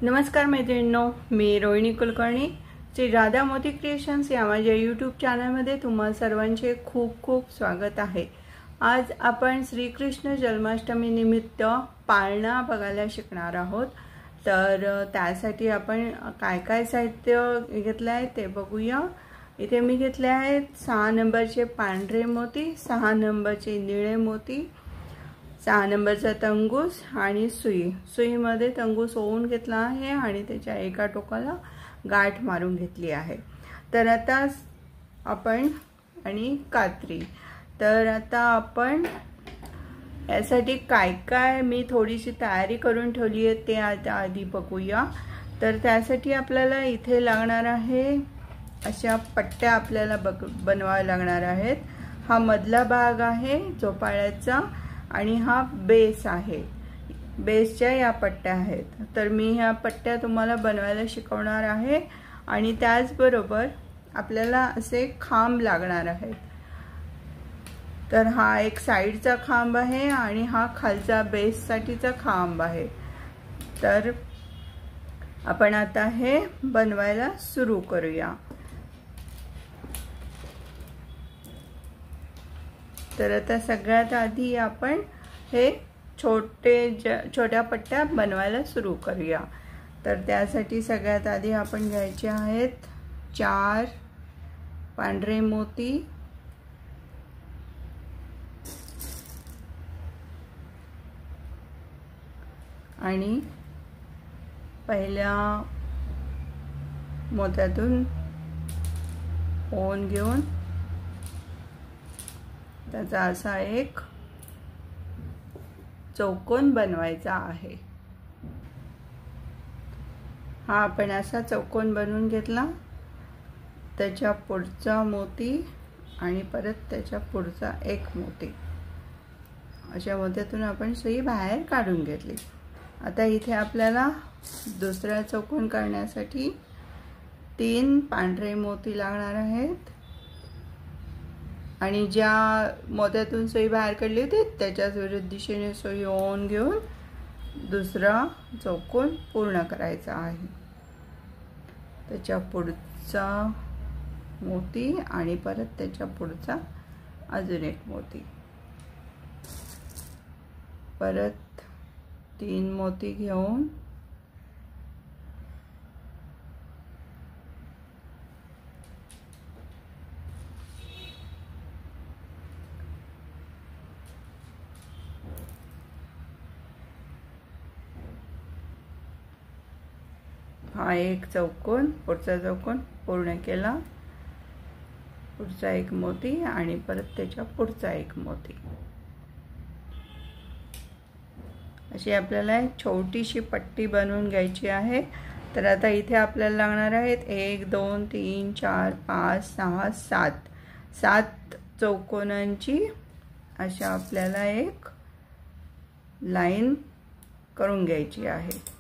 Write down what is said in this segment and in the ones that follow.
नमस्कार मैत्रिणींनो, मी रोहिणी कुलकर्णी श्री राधा मोती क्रिएशन्स या माझ्या यूट्यूब चॅनलमध्ये तुम्हा सर्वांचे खूप खूप स्वागत आहे। आज आपण श्रीकृष्ण जन्माष्टमी निमित्त पाळणा बघायला शिकणार आहोत। तर त्यासाठी आपण काय काय साहित्य घेतले आहे ते बघूया। इथे मी घेतले आहेत 6 नंबरचे पांढरे मोती, 6 नंबरचे निळे मोती, 6 नंबरचा तंगूस आणि सुईमध्ये तंगूस ओवून घेतला आहे आणि त्याच्या एका टोकाला गाठ मारून घेतली आहे। तर आता आपण आणि कात्री, तर आता आपण यासाठी काय काय मी थोडीशी तयारी करून ठेवली आहे ते आता आधी बघूया। तर त्यासाठी आपल्याला इथे लागणार आहे अशा पट्ट्या आपल्याला बनवाव्या लागणार आहेत। हा मधला भाग आहे झोपाळ्याचा आणि हा बेस आहे। बेसच्या या पट्ट्या आहेत। तर मी ह्या पट्ट्या तुम्हाला बनवायला शिकवणार आहे आणि त्याचबरोबर आपल्याला असे खांब लागणार आहेत। तर हा एक साइडचा खांब आहे आणि हा खालचा बेस साठीचा खांब आहे। तर आपण आता हे बनवायला सुरू करूया। तर आता सगळ्यात आधी आपण हे छोट्या पट्ट्या बनवायला सुरू करूया। तर त्यासाठी सगळ्यात आधी आपण घ्यायचे आहेत 4 पांढरे मोती आणि पहिल्या मोत्यातून ओवून घेऊन त्याचा असा एक चौकोन बनवायचा आहे। हा आपण असा चौकोन बनवून घेतला। त्याच्या पुढचा मोती आणि परत त्याच्या पुढचा एक मोती, अशा मोत्यातून आपण सुई बाहेर काढून घेतली। आता इथे आपल्याला दुसरा चौकोन करण्यासाठी 3 पांढरे मोती लागणार आहेत आणि ज्या मोत्यातून सुई बाहेर काढली होती त्याच्याच विरुद्ध दिशेने सुई ओवून घेऊन दुसरा चौकोन पूर्ण करायचा आहे। त्याच्या पुढचा मोती आणि परत त्याच्या पुढचा अजून एक मोती, परत 3 मोती घेऊन हा एक चौकोन, पुढचा चौकोन पूर्ण केला, पुढचा एक मोती आणि परत त्याच्या पुढचा एक मोती। अशी आपल्याला एक छोटीशी पट्टी बनवून घ्यायची आहे। तर आता इथे आपल्याला लागणार आहेत 1 2 3 4 5 6 7 चौकोनांची अशा आपल्याला एक लाईन करून घ्यायची आहे।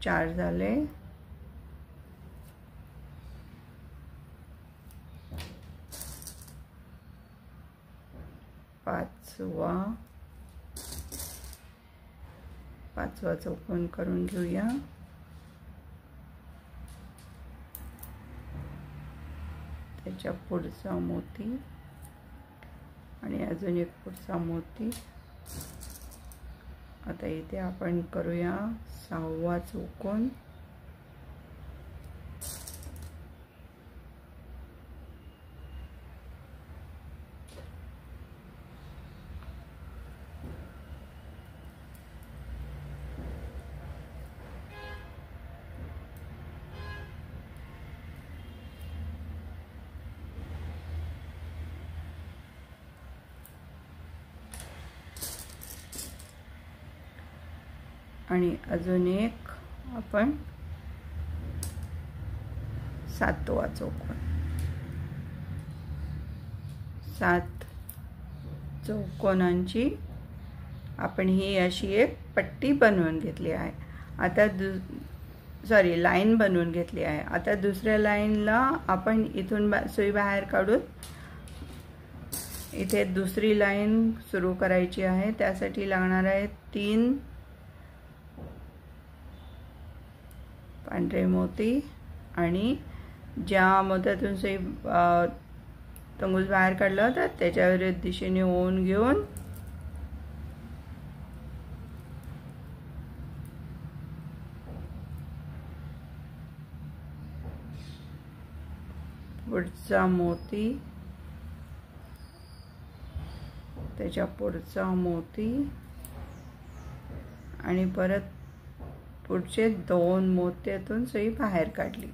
चार झाले, 5वा चौकोन करून घेऊया। त्याच्या पुढचा मोती आणि अजून एक पुढचा मोती। आता इथे आपण करूया 6वा चौकोन। आणि अजून एक आपण 7वा चौकोन। 7 चौकोनांची आपण ही अशी एक पट्टी बनवून घेतली आहे। आता सॉरी लाईन बनवून घेतली आहे। आता दुसऱ्या लाईनला आपण इथून सुई बाहेर काढून इथे दुसरी लाईन सुरू करायची आहे। त्यासाठी लागणार आहे 3 पांढरे मोती आणि ज्या मोत्यातून सुई टंगूस बाहेर काढला होता त्याच्या विरुद्ध दिशेने ओवून घेऊन पुढचा मोती, त्याच्या पुढचा मोती आणि परत पुढचे 2 मोत्यातून सुई बाहेर काढली।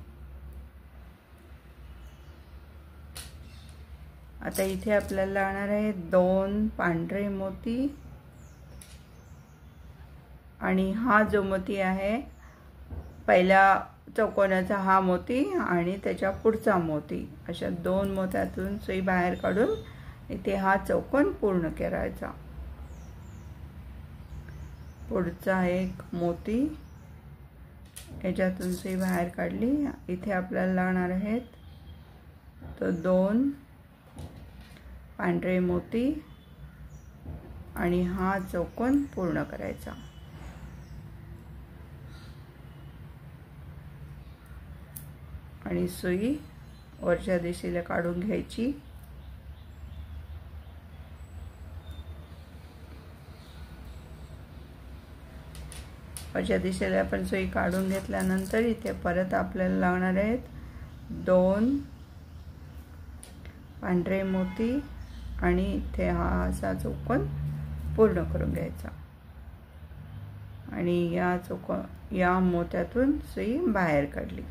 आता इथे आपल्याला लागणार आहे 2 पांढरे मोती आणि हा जो मोती आहे पहिल्या चौकोनाचा हा मोती आणि त्याच्या पुढचा मोती, अशा 2 मोत्यातून सुई बाहेर काढून इथे हा चौकोन पूर्ण करायचा। पुढचा एक मोती, याच्यातून सुई बाहेर काढली। इथे आपल्याला लागणार आहेत तो 2 पांढरे मोती आणि हा चौकोन पूर्ण करायचा। आणि सुई वरच्या दिशेला काढून घ्यायची। वरच्या दिशेला आपण सुई काढून घेतल्यानंतर इथे परत आपल्याला लागणार आहेत 2 पांढरे मोती आणि इथे हा असा चौकोन पूर्ण करून घ्यायचा आणि या मोत्यातून सुई बाहेर काढली।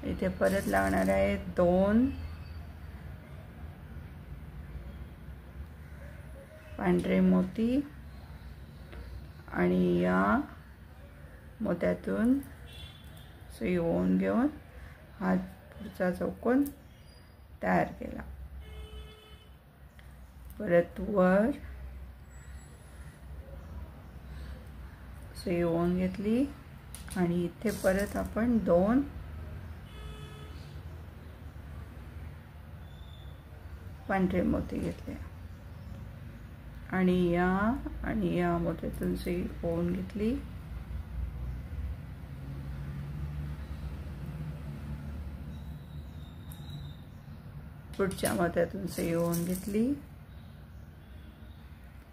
इथे परत लागणार आहे 2 पांढरे मोती आणि या मोत्यातून सुई ओवून घेऊन हा पुढचा चौकोन तयार केला। परत वर सुई ओवून घेतली आणि इथे परत आपण 2 पांढरे मोती घेतले आणि या मोत्यातून सुई ओवून घेतली। पुढच्या मोत्यातून सुई ओवून घेतली।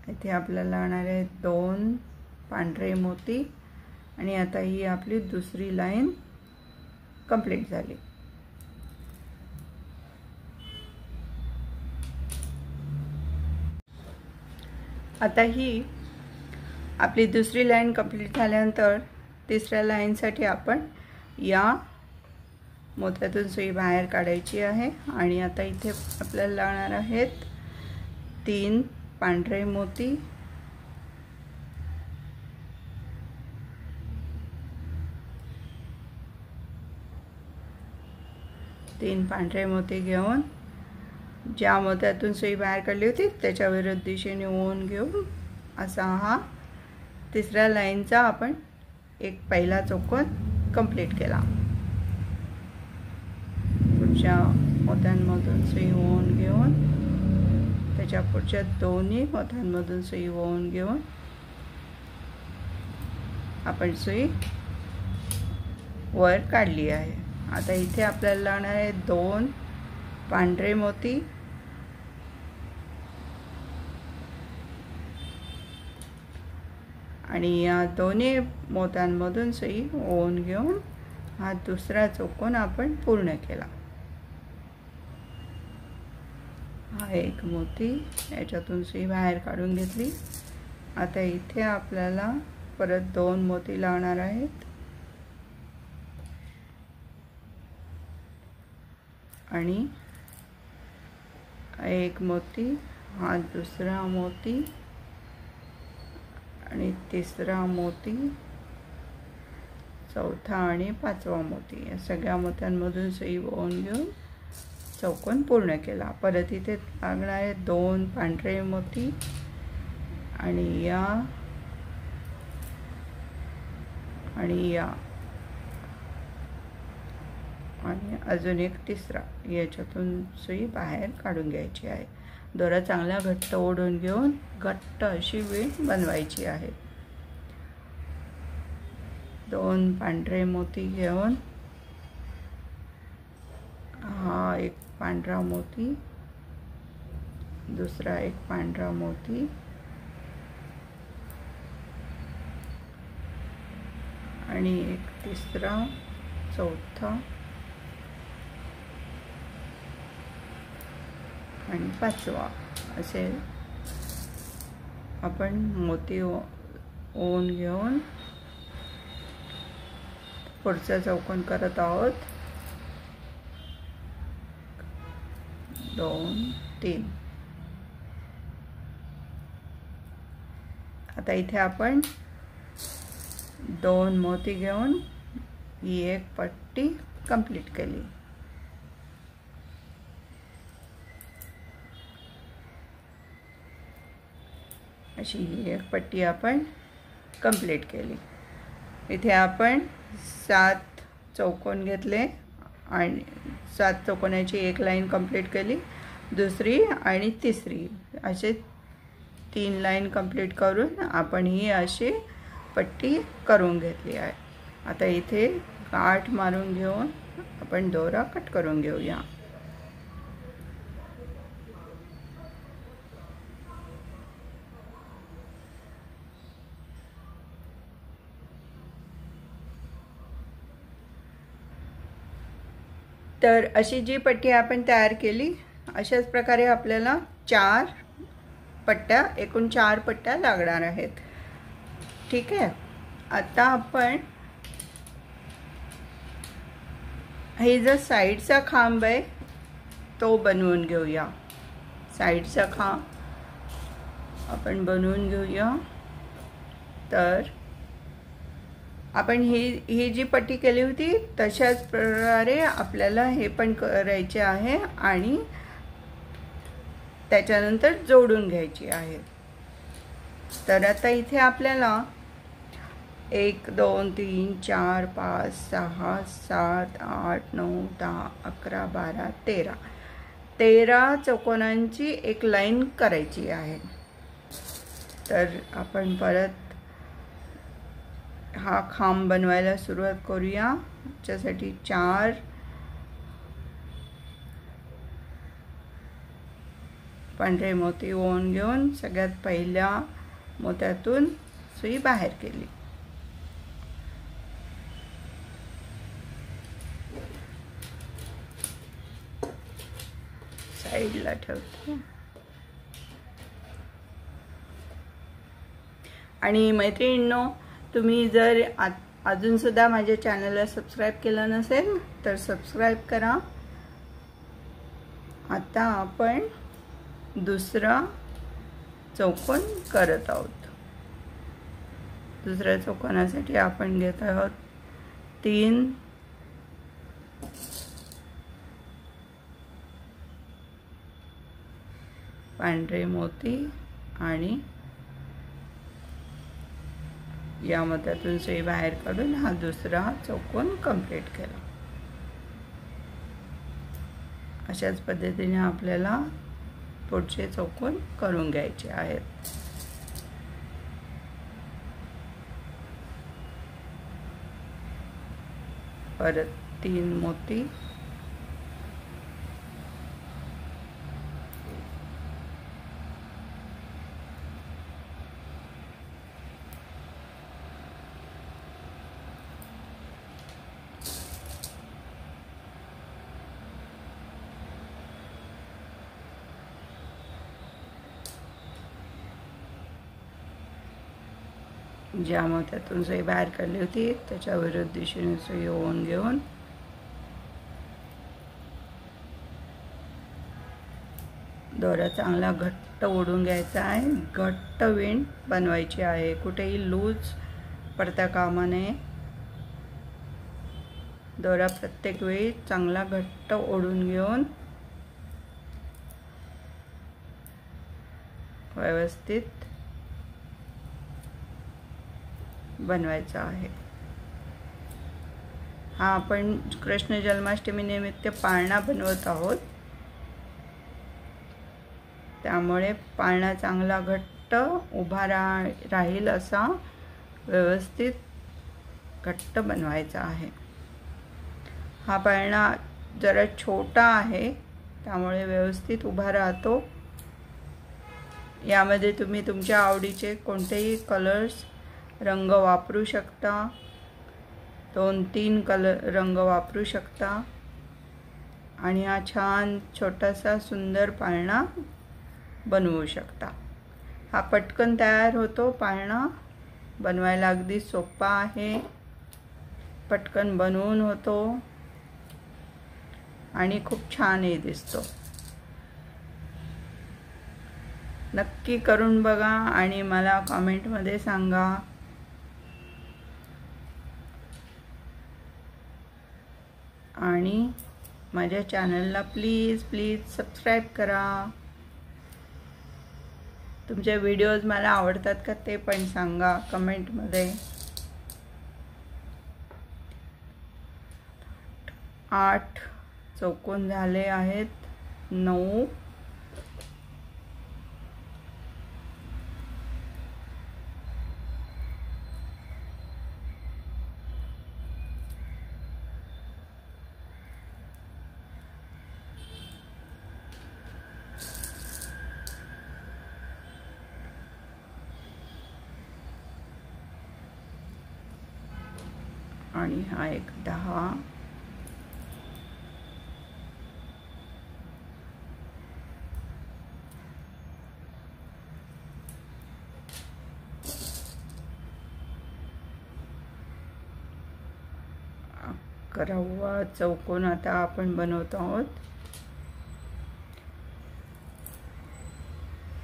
इथे आपल्याला लागणार आहे 2 पांढरे मोती आणि आता ही आपली दुसरी लाईन कंप्लीट झाली। आता ही आपली दुसरी लाईन कंप्लीट झाल्यानंतर तिसऱ्या लाईनसाठी आपण या मोत्यातून सुई बाहेर काढायची आहे आणि आता इथे आपल्याला लागणार आहेत 3 पांढरे मोती घेऊन ज्या मोत्यातून सुई बाहेर काढली होती त्याच्या विरुद्ध दिशेने ओवून घेऊन असा हा तिसऱ्या लाईनचा आपण एक पहिला चौकोन कंप्लीट केला। पुढच्या मोत्यांमधून सुई ओवून घेऊन त्याच्या पुढच्या दोन्ही मोत्यांमधून सुई ओवून घेऊन आपण सुई वर काढली आहे। आता इथे आपल्याला लागणार आहे 2 पांढरे मोती आणि या दोन्ही मोत्यांमधून सुई ओवून घेऊन हा दुसरा चौकोन आपण पूर्ण केला। हा एक मोती, याच्यातून सुई बाहेर काढून घेतली। आता इथे आपल्याला परत 2 मोती लागणार आहेत आणि एक मोती, हा दुसरा मोती आणि तिसरा मोती, चौथा आणि 5वा मोती, या सगळ्या मोत्यांमधून सुई ओवून घेऊन चौकोन पूर्ण केला। परत इथे लागणार आहे 2 पांढरे मोती आणि या आणि अजून एक तिसरा, याच्यातून सुई बाहेर काढून घ्यायची आहे. दोरा चांगला घट्ट ओढून घेऊन घट्ट अशी वीण बनवायची आहे. 2 पांढरे मोती घेऊन हा एक पांढरा मोती, दुसरा एक पांढरा मोती आणि एक तिसरा, चौथा आणि 5वा असे आपण मोती ओवून घेऊन पुढचा चौकोन करत आहोत. 2 3. आता इथे आपण 2 मोती घेऊन ही एक पट्टी कंप्लीट केली. अशी ही एक पट्टी आपण कंप्लीट केली. इथे आपण 7 चौकोन घेतले आणि 7 चौकोनाची एक लाईन कंप्लीट केली, दुसरी आणि तिसरी असे 3 लाईन कंप्लीट करून आपण ही अशी पट्टी करून घेतली आहे. आता इथे गाठ मारून घेऊन आपण दोरा कट करून घेऊया. तर अशी जी पट्टी आपण तयार केली, अशाच प्रकारे आपल्याला 4 पट्ट्या, एकूण 4 पट्ट्या लागणार आहेत. ठीक आहे. आता आपण हे जो साईडचा खांब आहे तो बनवून घेऊया. साईडचा खांब आपण बनवून घेऊया. तर आपण ही जी पट्टी केली होती तशाच प्रकारे आपल्याला हे पण करायचे आहे आणि त्याच्यानंतर जोडून घ्यायची आहे. तर आता इथे आपल्याला 1 2 3 4 5 6 7 8 9 10 11 12 13 चौकोनांची एक लाईन करायची आहे. तर आपण परत हा खांब बनवायला सुरुवात करूया. त्यासाठी 4 पांढरे मोती ओवून घेऊन सगळ्यात पहिल्या मोत्यातून सुई बाहेर केली. साईडला ठेवते. आणि मैत्रिणींनो, तुम्ही जर अजून सुद्धा माझ्या चॅनलला सबस्क्राईब केलं नसेल तर सबस्क्राईब करा. आता आपण दुसरा चौकोन करत आहोत. दुसऱ्या चौकोनासाठी आपण घेत आहोत 3 पांढरे मोती आणि या मोत्यातून सुई बाहेर काढून हा दुसरा चौकोन कंप्लीट केला. अशाच पद्धतीने आपल्याला पुढचे चौकोन करून घ्यायचे आहेत. परत 3 मोती ज्या मोत्यातून सुई बाहेर काढली होती त्याच्या विरुद्ध दिशेने सुई ओवून घेऊन दोरा चांगला घट्ट ओढून घ्यायचा आहे. घट्ट वीण बनवायची आहे, कुठेही लूज पडता कामा नये. दोरा प्रत्येक वेळी चांगला घट्ट ओढून घेऊन व्यवस्थित बनवायचा आहे. हा आपण कृष्ण जन्माष्टमी निमित्त पाळणा बनवत आहोत, त्यामुळे पाळणा चांगला घट्ट उभा राहील असा व्यवस्थित घट्ट बनवायचा आहे। हा पाळणा जरा छोटा आहे त्यामुळे व्यवस्थित उभा राहतो। यामध्ये तुम्ही तुमच्या आवडीचे कोणतेही कलर्स रंग वापरू शकता, 2-3 रंग वापरू शकता आणि हा छान छोटासा सुंदर पाळणा बनवू शकता। हा पटकन तयार होतो पाळणा, बनवायला अगदी सोपा आहे, पटकन बनवून होतो आणि खूप छानही दिसतो। नक्की करून बघा आणि मला कमेंटमध्ये सांगा। आणि माझ्या चॅनलला प्लीज सबस्क्राईब करा। तुमचे व्हिडिओज मला आवडतात का ते पण सांगा कमेंटमध्ये। 8 चौकोन झाले आहेत, 9 आणि हा एक 10 11वा चौकोन आता आपण बनवत आहोत।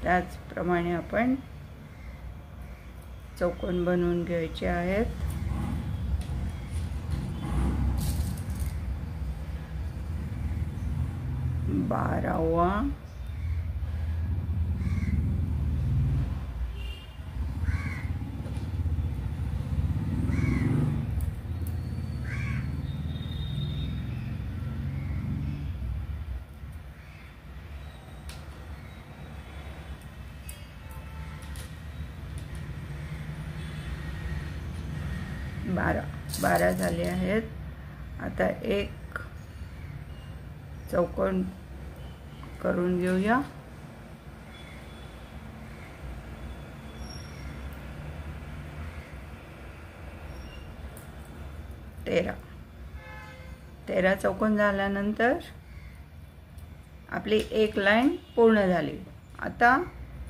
त्याचप्रमाणे आपण चौकोन बनवून घ्यायचे आहेत। 12वा, 12 झाले आहेत। आता एक चौकोन करून घेऊया। तेरा चौकोन झाल्यानंतर आपली एक लाईन पूर्ण झाली। आता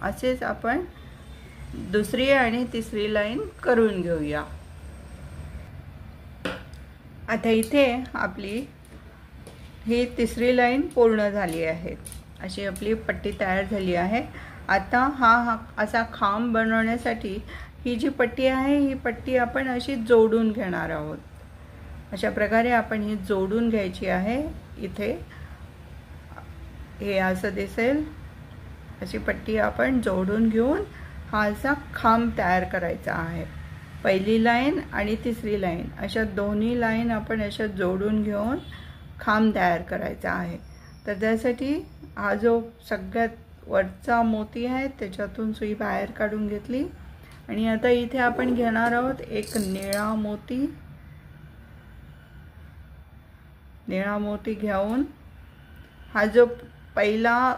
असेच आपण दुसरी आणि तिसरी लाईन करून घेऊया। आता इथे आपली ही तिसरी लाईन पूर्ण झाली आहे, अशी आपली पट्टी तयार झाली आहे। आता हा असा खांब बनवण्यासाठी ही जी पट्टी आहे ही पट्टी आपण अशी जोडून घेणार आहोत। अशा प्रकारे आपण ही जोडून घ्यायची आहे। इथे हे असं दिसेल, अशी पट्टी आपण जोडून घेऊन हा असा खांब तयार करायचा आहे। पहिली लाईन आणि तिसरी लाईन अशा दोन्ही लाईन आपण अशा जोडून घेऊन खांब तयार करायचा आहे। तर त्यासाठी हा जो सगळ्यात वरचा मोती आहे त्याच्यातून सुई बाहेर काढून घेतली आणि आता इथे आपण घेणार आहोत एक निळा मोती। निळा मोती घेऊन हा जो पहिला,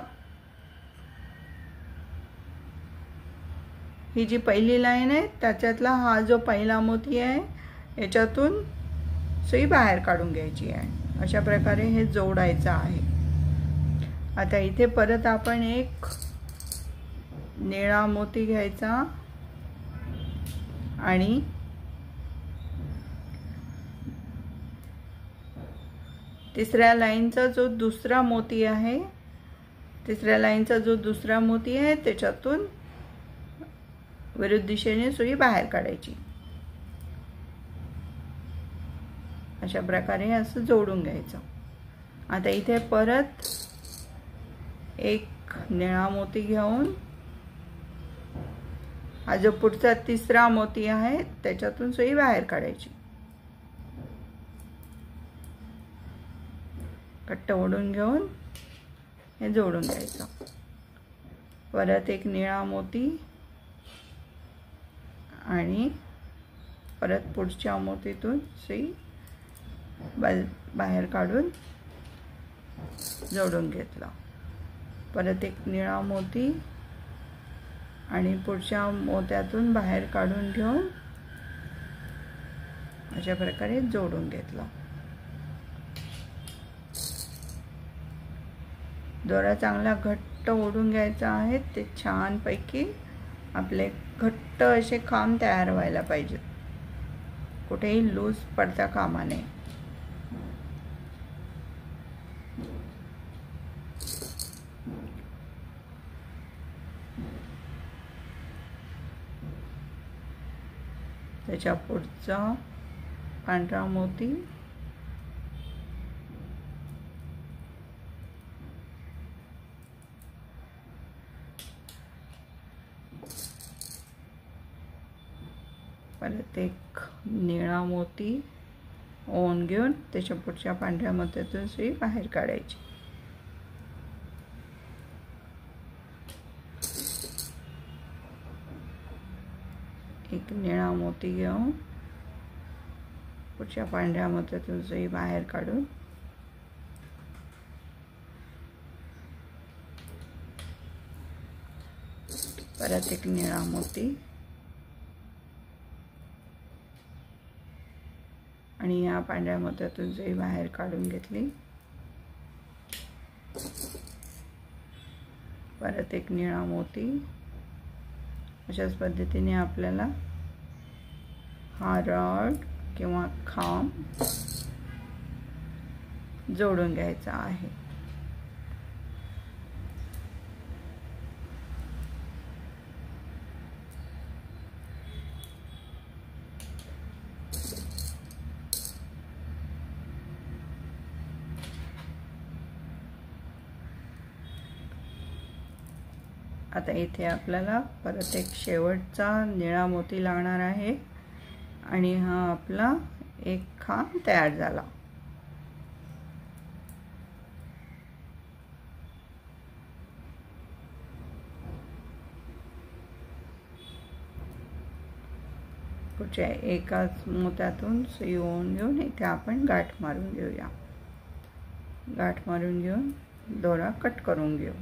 ही जी पहिली लाईन आहे त्याच्यातला हा जो पहिला मोती आहे याच्यातून सुई बाहेर काढून घ्यायची आहे। अशा प्रकारे हे जोडायचं आहे। आता इथे परत आपण एक निळा मोती घ्यायचा आणि तिसऱ्या लाईनचा जो दुसरा मोती आहे, त्याच्यातून विरुद्ध दिशेने सुई बाहेर काढायची। अशा प्रकारे असं जोडून घ्यायचं। आता इथे परत एक निळा मोती घेऊन हा जो पुढचा तिसरा मोती आहे त्याच्यातून सुई बाहेर काढायची। घट्ट ओढून घेऊन हे जोडून द्यायचं। परत एक निळा मोती आणि परत पुढच्या मोतीतून सुई बाहेर काढून जोडून घेतला। परत एक निळा मोती आणि पुढच्या मोत्यातून बाहेर काढून घेऊन अशा प्रकारे जोडून घेतला। दोरा चांगला घट्ट ओढून घ्यायचा आहे, ते छानपैकी आपले घट्ट असे खांब तयार व्हायला पाहिजेत, कुठेही लूज पडता कामा नये। त्याच्या पुढचा पांढरा मोती परत एक निळा मोती ओवून घेऊन त्याच्या पुढच्या पांढऱ्या मोत्यातून सुई बाहेर काढायची। एक निळा मोती घेऊन पुढच्या पांढऱ्या मोत्यातून सुई बाहेर काढून परत एक निळा मोती आणि या पांढऱ्या मोत्यातून सुई बाहेर काढून घेतली। परत एक निळा मोती। अशाच पद्धतीने आपल्याला हा रॉड किंवा खांब जोडून घ्यायचा आहे। आता इथे आपल्याला परत एक शेवटचा निळा मोती लागणार आहे आणि हा आपला एक खांब तयार झाला। पुढच्या एकाच मोत्यातून सुई ओवून घेऊन इथे आपण गाठ मारून घेऊया। गाठ मारून घेऊन दोरा कट करून घेऊ।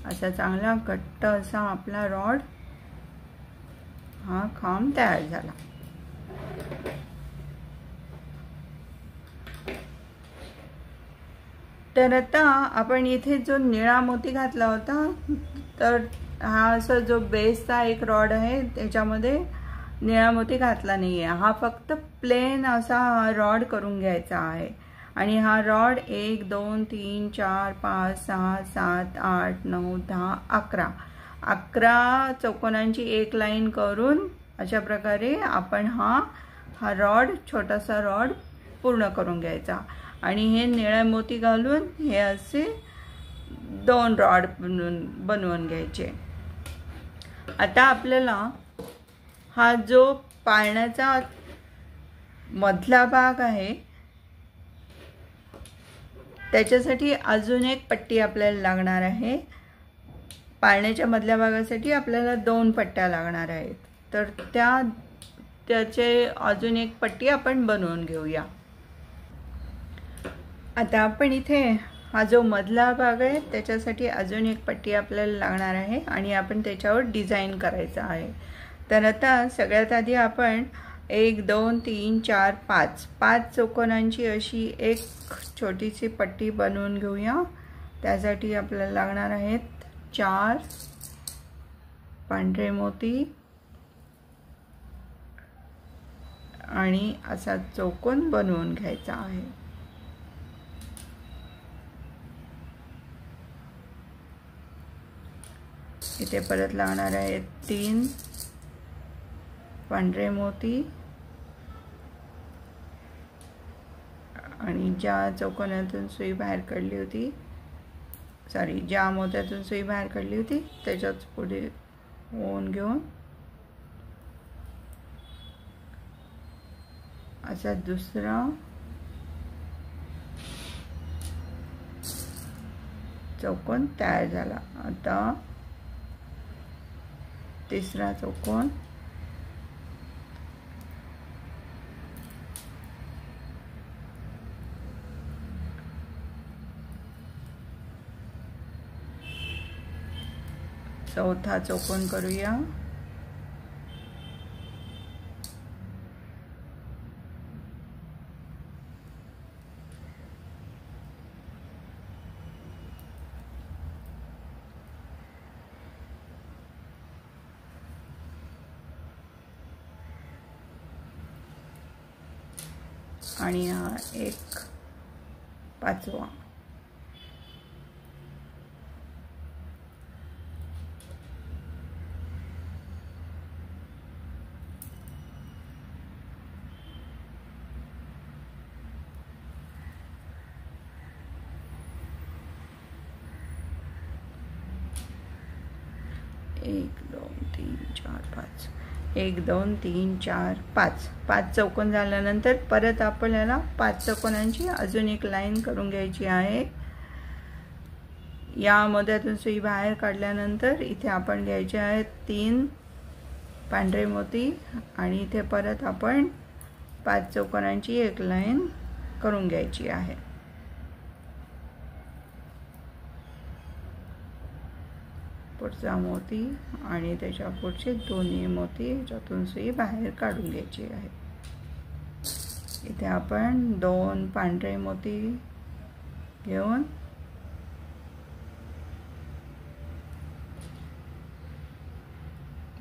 असा चांगला घट्ट असा आपला रॉड हा खांब तयार झाला। तर आता आपण इथे जो निळा मोती घातला होता, तर हा असा जो बेसचा एक रॉड आहे त्याच्यामध्ये निळा मोती घातला नाहीये, हा फक्त प्लेन असा हा रॉड करून घ्यायचा आहे। आणि हा रॉड 1 2 3 4 5 6 7 8 9 10 11 चौकोनांची एक लाईन करून अशा प्रकारे आपण हा रॉड छोटासा रॉड पूर्ण करून घ्यायचा आणि हे निळे मोती घालून हे असे 2 रॉड बनवून घ्यायचे। आता आपल्याला हा जो पाळण्याचा मधला भाग आहे त्याच्यासाठी अजून एक पट्टी आपल्याला लागणार आहे। पाळण्याच्या मधल्या भागासाठी आपल्याला 2 पट्ट्या लागणार आहेत, तर त्याचे अजून एक पट्टी आपण बनवून घेऊया। आता आपण इथे हा जो मधला भाग आहे त्याच्यासाठी अजून एक पट्टी आपल्याला लागणार आहे आणि आपण त्याच्यावर डिझाइन करायचं आहे। तर आता सगळ्यात आधी आपण 1 2 3 4 5 चौकोनांची अशी एक छोटीशी पट्टी बनवून घेऊया। त्यासाठी आपल्याला लागणार आहेत 4 पांढरे मोती आणि असा चौकोन बनवून घ्यायचा आहे। इथे परत लागणार आहेत 3 पांढरे मोती आणि ज्या चौकोनातून सुई बाहेर काढली होती, सॉरी, ज्या मोत्यातून सुई बाहेर काढली होती त्याच्याच पुढे ओन घेऊन असा दुसरा चौकोन तयार झाला. आता तिसरा चौकोन, चौथा चौकोन करूया. आणि हा एक पाचवा. एक दोन तीन चार पाच, एक दोन तीन चार पाच, पाच चौकोन झाल्यानंतर परत आपल्याला पाच चौकोनांची अजून एक लाईन करून घ्यायची आहे. या मोत्यातून सुई बाहेर काढल्यानंतर इथे आपण घ्यायचे आहेत 3 पांढरे मोती आणि इथे परत आपण पाच चौकोनांची एक लाईन करून घ्यायची आहे. पुढचा मोती आणि त्याच्या पुढचे दोन्ही मोती ज्यातून सुई बाहेर काढून घ्यायची आहे. इथे आपण 2 पांढरे मोती घेऊन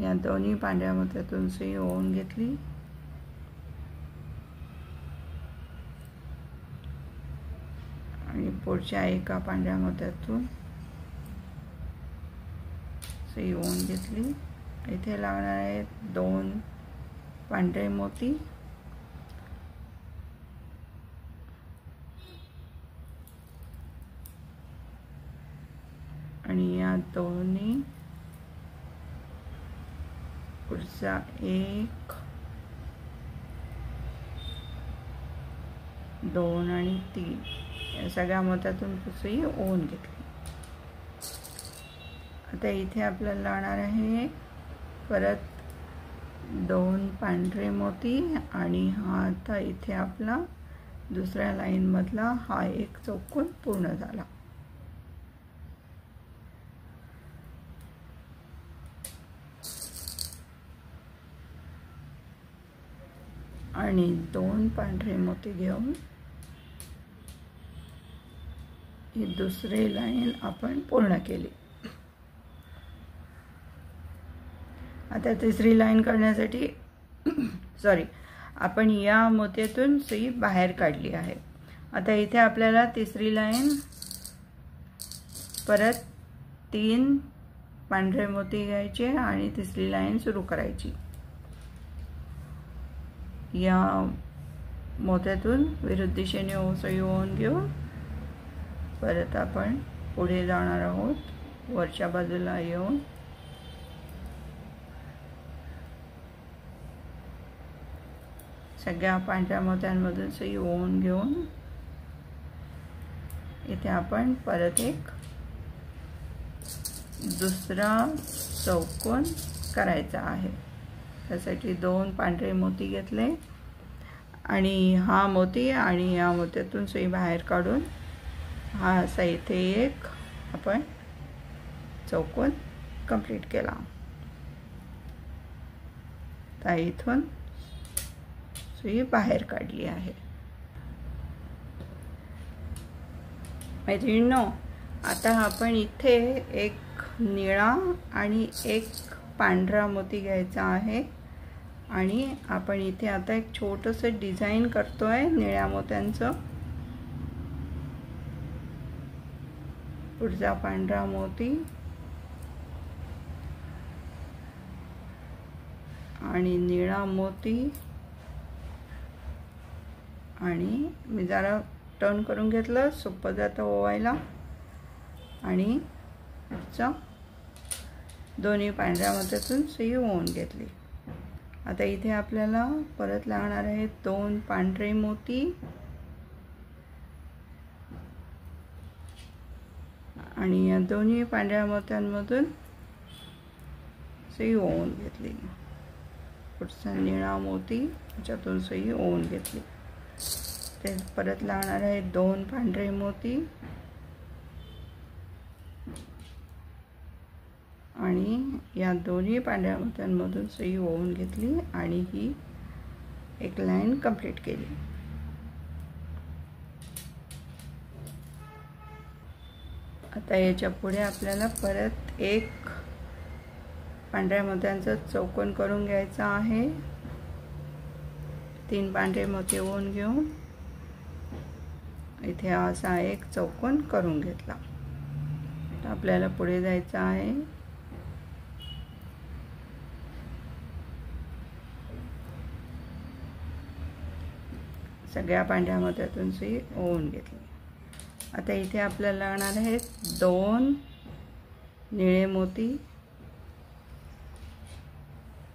या दोन्ही पांढऱ्या मोत्यातून सुई ओवून घेतली. आणि पुढच्या एका पांढऱ्या मोत्यातून सुई ओवून घेतली. इथे लागणार आहेत 2 पांढरे मोती आणि या दोन्ही पुढचा 1 2 आणि 3 या सगळ्या मोत्यातून सुई ओवून घेतली. आता इथे आपल्याला लागणार आहे परत 2 पांढरे मोती आणि हा आता इथे आपला दुसऱ्या लाईन मधला हा एक चौकोन पूर्ण झाला. आणि 2 पांढरे मोती घेऊन ही दुसरी लाईन आपण पूर्ण केली. आता तिसरी लाईन करण्यासाठी सॉरी, आपण या मोत्यातून सुई बाहेर काढली आहे. आता इथे आपल्याला तिसरी लाईन परत 3 पांढरे मोती घ्यायचे आणि तिसरी लाईन सुरू करायची. या मोत्यातून विरुद्ध दिशेने सुई ओवून घेऊन परत आपण पुढे जाणार आहोत. वरच्या बाजूला येऊन सगळ्या पांढऱ्या मोत्यांमधून सुई ओवून घेऊन इथे आपण परत एक दुसरा चौकोन करायचा आहे. त्यासाठी 2 पांढरे मोती घेतले आणि हा मोती आणि या मोत्यातून सुई बाहेर काढून हा असा इथे एक आपण चौकोन कंप्लीट केला. तर इथून सुई बाहेर काढली आहे. मैत्रिणींनो, आता आपण इथे एक निळा आणि एक पांढरा मोती घ्यायचा आहे आणि आपण इथे आता एक छोटंसं डिझाइन करतोय निळ्या मोत्यांचं. पुढचा पांढरा मोती आणि निळा मोती आणि मी जरा टर्न करून घेतलं, सोपं जातं ओवायला. आणि पुढचं दोन्ही पांढऱ्या मोत्यातून सुई ओवून घेतली. आता इथे आपल्याला परत लागणार आहेत 2 पांढरे मोती आणि या दोन्ही पांढऱ्या मोत्यांमधून सुई ओवून घेतली. पुढचा निळा मोती त्याच्यातून सुई ओवून घेतली. ते परत लागणार आहेत 2 पांढरे मोती आणि या दोन्ही पांढऱ्या मोत्यांमधून सुई ओवून घेतली आणि ही एक लाईन कंप्लीट केली. आता याच्या पुढे आपल्याला परत एक पांढऱ्या मोत्यांचा चौकोन करून घ्यायचा आहे. 3 पांढरे मोती ओवून घेऊन इथे असा एक चौकोन करून घेतला. तर आपल्याला पुढे जायचं आहे. सगळ्या पांढऱ्या मोत्यातून सुई ओवून घेतली. आता इथे आपल्याला लागणार आहेत 2 निळे मोती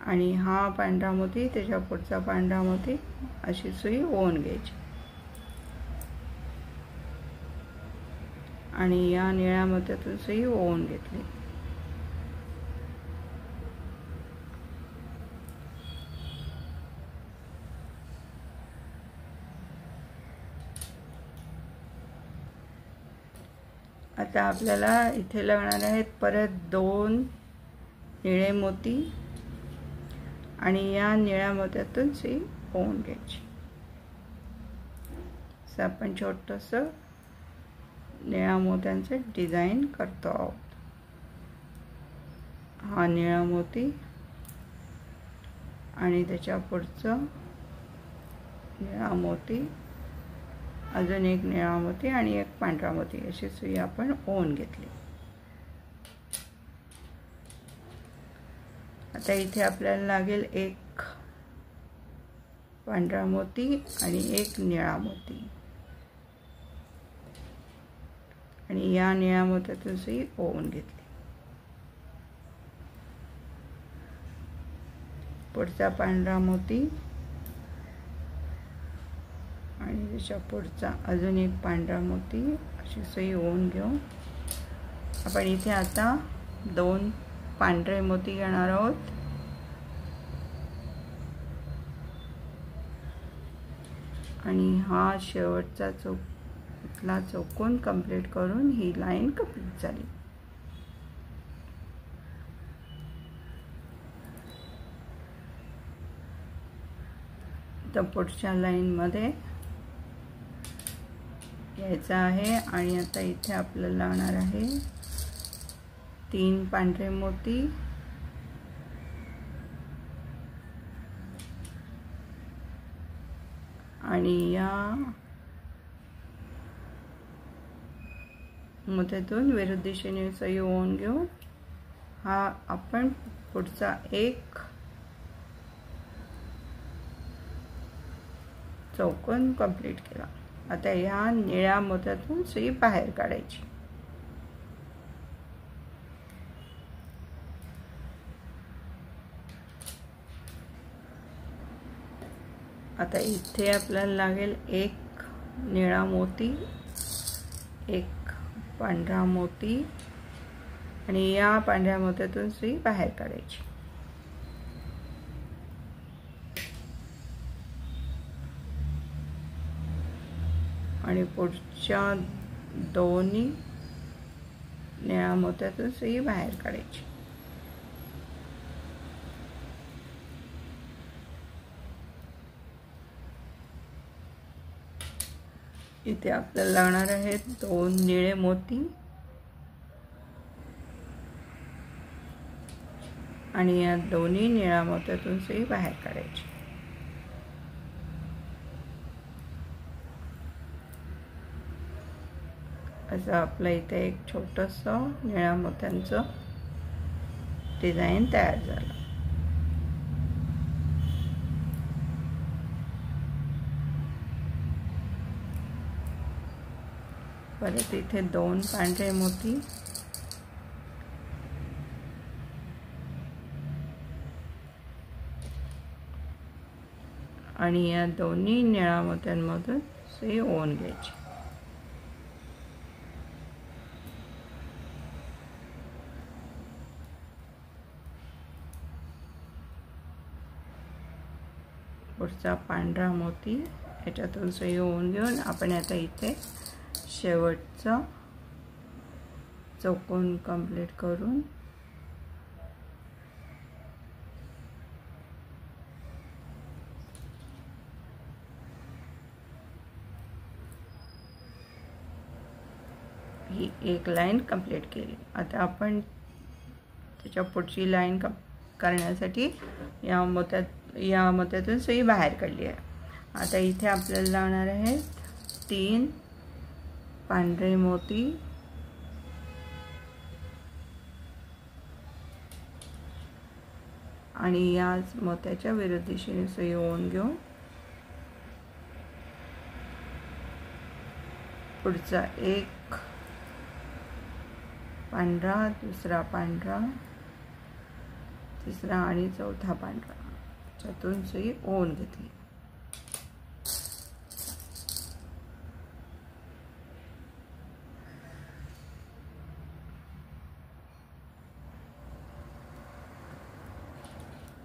आणि हा पांढरा मोती त्याच्या पुढचा पांढरा मोती अशी सुई ओवून घ्यायची आणि या निळ्या मोत्यातून सुई ओवून घेतली. आता आपल्याला इथे लागणार आहेत परत 2 निळे मोती आणि या निळ्या मोत्यातून सुई ओवून घ्यायची. असं आपण छोटंसं निळ्या मोत्यांचं डिझाईन करतो आहोत. हा निळा मोती आणि त्याच्या पुढचं निळा मोती, अजून एक निळा मोती आणि एक पांढरा मोती अशी सुई आपण ओवून घेतली. आता इथे आपल्याला लागेल एक पांढरा मोती आणि एक निळा मोती आणि या निळ्या मोत्यातून सुई ओवून घेतली. पुढचा पांढरा मोती आणि त्याच्या पुढचा अजून एक पांढरा मोती अशी सुई ओवून घेऊन आपण इथे आता 2 पांढरे मोती घेणार आहोत आणि हा शेवटचा चौकोन कंप्लीट करून ही लाईन कंप्लीट झाली. तर पुढच्या लाईन मध्ये यायचं आहे आणि आता इथे आपल्याला लागणार आहे 3 पांढरे मोती आणि या मोत्यातून विरुद्ध दिशेने सुई ओवून घेऊन हा आपण पुढचा एक चौकोन कंप्लीट केला. आता या निळ्या मोत्यातून सुई बाहेर काढायची. आता इथे आपल्याला लागेल एक निळा मोती, एक पांढरा मोती आणि या पांढऱ्या मोत्यातून सुई बाहेर काढायची. आणि पुढच्या दोन्ही निळ्या मोत्यातून सुई बाहेर काढायची. इथे आपल्याला लागणार आहेत 2 निळे मोती आणि या दोन्ही निळ्या मोत्यातून सुई बाहेर काढायची. असं आपलं इथे एक छोटंसं निळ्या मोत्यांचं डिझाईन तयार झालं. परत इथे 2 पांढरे मोती, आणि या दोन्ही निळ्या मोत्यांमधून सुई ओवून घ्यायची. पुढचा पांढरा मोती याच्यातून सुई ओवून घेऊन आपण आता इथे शेवटचा चौकोन कंप्लीट करून ही एक लाईन कंप्लीट केली. आता आपण त्याच्या पुढची लाईन करण्यासाठी या मोत्यातून सुई बाहेर काढली आहे. आता इथे आपल्याला लावणार आहे 3 पांढरे मोती, आणि या मोत्याच्या विरुद्ध दिशेने सुई ओवून घेऊन पुढचा एक पांढरा, दुसरा पांढरा, तिसरा आणि चौथा पांढरा त्यातून सुई ओवून घेतली.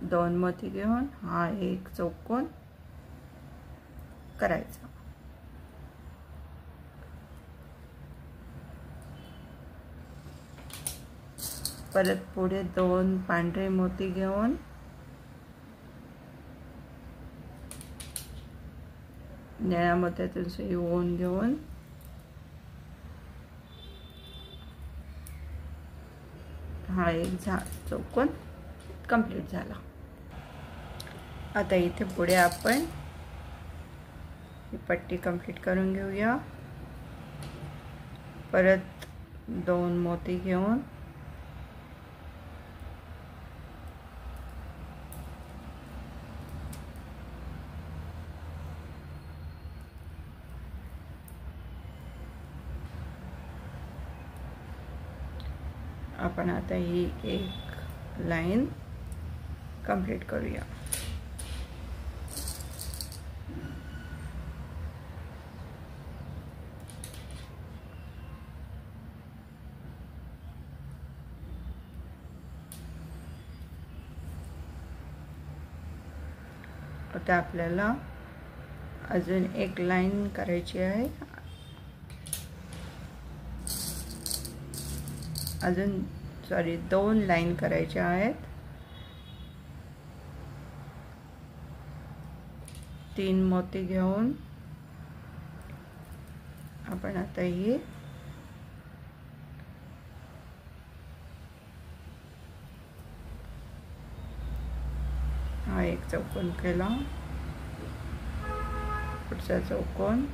दोन मोती घेऊन हा एक चौकोन करायचा. परत पुढे 2 पांढरे मोती घेऊन निळ्या मोत्यातून सुई ओवून घेऊन हा एक चौकोन कंप्लीट झाला. आता इथे पुढे आपण ही पट्टी कंप्लीट करून घेऊया. परत 2 मोती घेऊन आपण आता ही एक लाईन कंप्लीट करूया. आता आपल्याला अजून एक लाईन करायची आहे. दोन लाईन करायच्या आहेत. 3 मोती घेऊन आपण आता ही हा एक चौकोन केला. पुढचा चौकोन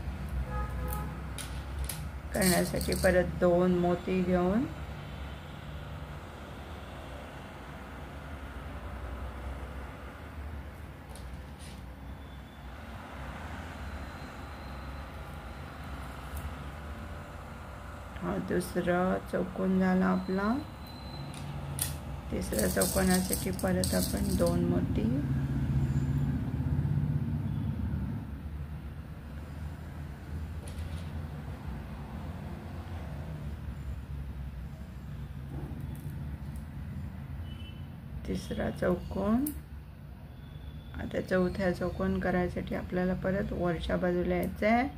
करण्यासाठी परत 2 मोती घेऊन हा दुसरा चौकोन झाला आपला. तिसऱ्या चौकोनासाठी परत आपण 2 मोती, तिसरा चौकोन. आता चौथ्या चौकोन करायसाठी आपल्याला परत वरच्या बाजूला यायचं आहे.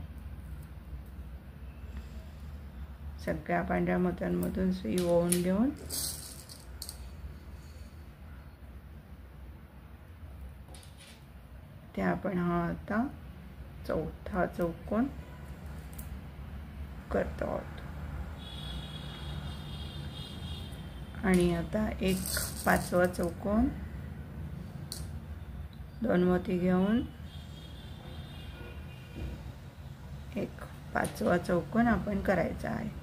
सगळ्या पांढऱ्या मोत्यांमधून सुई ओवून घेऊन ते आपण हा आता चौथा चौकोन करतो आहोत. आणि आता एक 5वा चौकोन 2 मोती घेऊन एक 5वा चौकोन आपण करायचा आहे.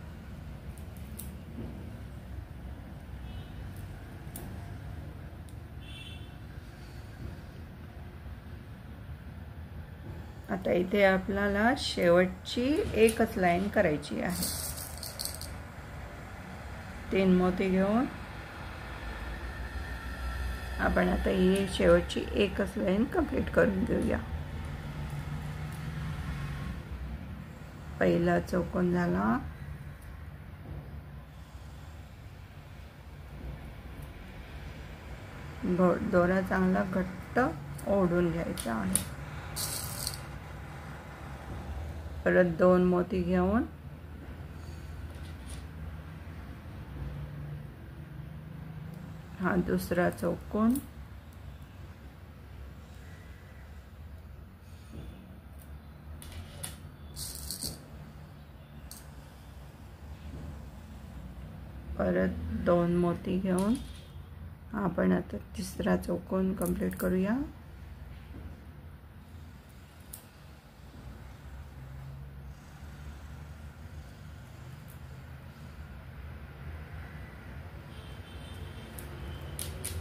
आता इथे आपल्याला शेवटची एकच लाईन करायची आहे। 3 मोती घेऊन आपण आता ही शेवटची एकच लाईन कंप्लीट करून घेऊया। पहिला चौकोन झाला, दोरा चांगला घट्ट ओढून घ्यायचा आहे। परत 2 मोती घेऊन हा दुसरा चौकोन, परत 2 मोती घेऊन आपण आता तिसरा चौकोन कंप्लीट करूया।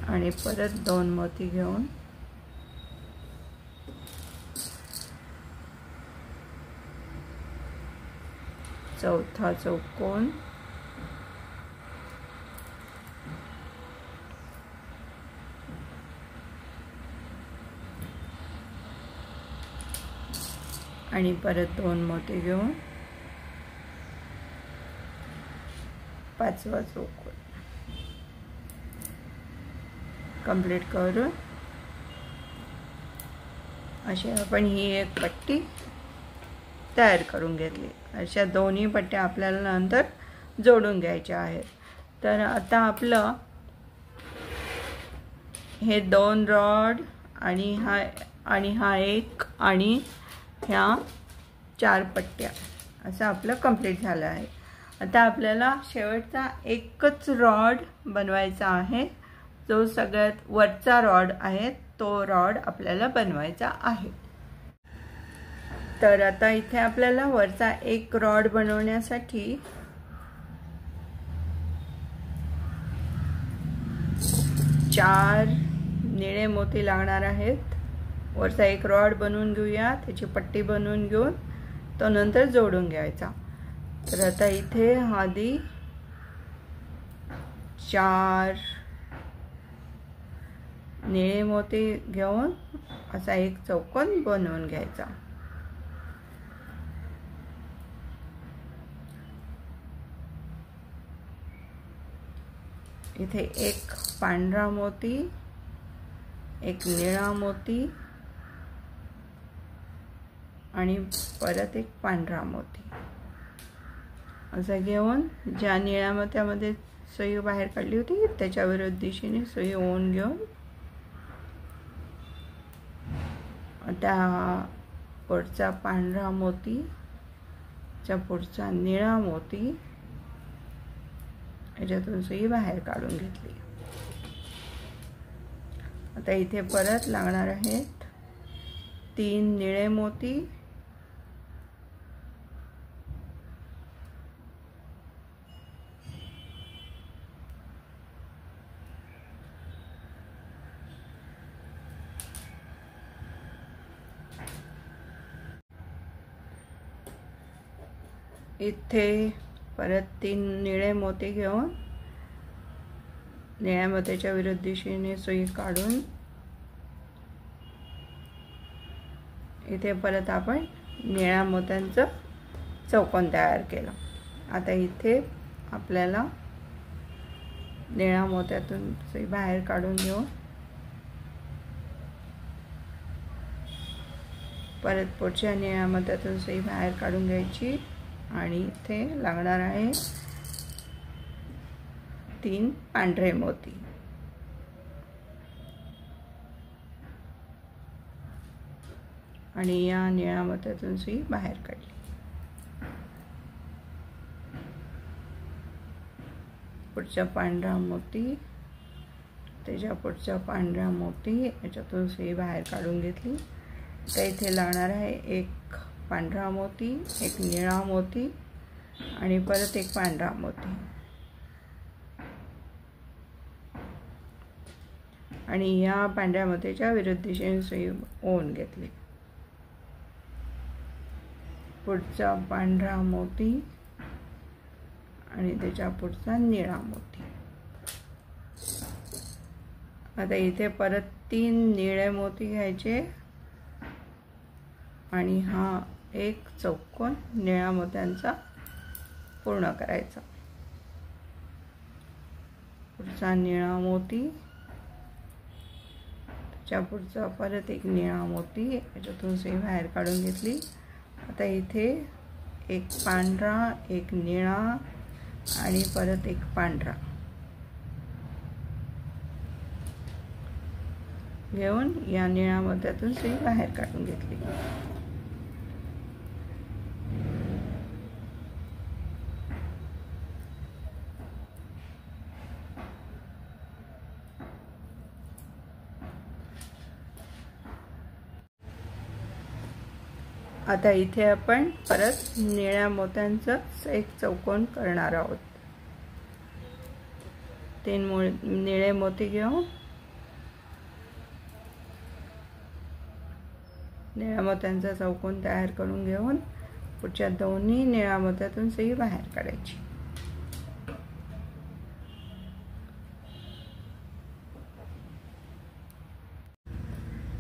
आणि परत 2 मोती घेऊन चौथा चौकोन, आणि परत 2 मोती घेऊन पाचवा चौकोन कंप्लीट करून अशी आपण ही एक पट्टी तयार करून घेतली। अशा दोन्ही पट्ट्या आपल्याला नंतर जोडून घ्यायच्या आहेत। तर आता आपलं हे 2 रॉड आणि हा एक आणि ह्या 4 पट्ट्या असं आपलं कंप्लीट झालं आहे। आता आपल्याला शेवटचा एकच रॉड बनवायचा आहे, जो सगळ्यात वरचा रॉड आहे तो रॉड आपल्याला बनवायचा आहे। तर आता इथे आपल्याला वरचा एक रॉड बनवण्यासाठी 4 निळे मोती लागणार आहेत। वरचा एक रॉड बनवून घेऊया, त्याची पट्टी बनवून घेऊन तो नंतर जोडून घ्यायचा। तर आता इथे आधी 4 निळे मोती घेऊन असा एक चौकोन बनवून घ्यायचा। इथे एक पांढरा मोती, एक निळा मोती आणि परत एक पांढरा मोती असं घेऊन ज्या निळ्या मोत्यामध्ये सुई बाहेर काढली होती त्याच्या विरुद्ध दिशेने सुई ओवून घेऊन आता पुढचा पांढरा मोती, च्या पुढचा निळा मोती याच्यातून सुई बाहेर काढून घेतली। आता इथे परत लागणार आहेत 3 निळे मोती, इथे परत 3 निळे मोती घेऊन निळ्या मोत्याच्या विरुद्ध दिशेने सुई काढून इथे परत आपण निळ्या मोत्यांचं चौकोन तयार केलं। आता इथे आपल्याला निळ्या मोत्यातून सुई बाहेर काढून घेऊन परत पुढच्या निळ्या मोत्यातून सुई बाहेर काढून घ्यायची आणि इथे लागणार आहे 3 पांढरे मोती। आणि या निळ्या मोत्यातून सुई बाहेर काढली। पुढचा पांढरा मोती, त्याच्या पुढचा पांढरा मोती याच्यातून सुई बाहेर काढून घेतली। तर इथे लागणार आहे एक पांढरा मोती, एक निळा मोती आणि परत एक पांढरा मोती आणि या पांढऱ्या मोत्याच्या विरुद्ध दिशेने सुई ओवून घेतली। पुढचा पांढरा मोती आणि त्याच्या पुढचा निळा मोती। आता इथे परत 3 निळे मोती घ्यायचे आणि हा एक चौकोन निळ्या मोत्यांचा पूर्ण करायचा। पुढचा निळा मोती, त्याच्या पुढचा परत एक निळा मोती, याच्यातून सुई बाहेर काढून घेतली। आता इथे एक पांढरा, एक निळा आणि परत एक पांढरा घेऊन या निळ्या मोत्यातून सुई बाहेर काढून घेतली। आता इथे आपण परत निळ्या मोत्यांचाच एक चौकोन करणार आहोत। 3 निळे मोती घेऊन निळ्या मोत्यांचा चौकोन तयार करून घेऊन पुढच्या दोन्ही निळ्या मोत्यातून सुई बाहेर काढायची।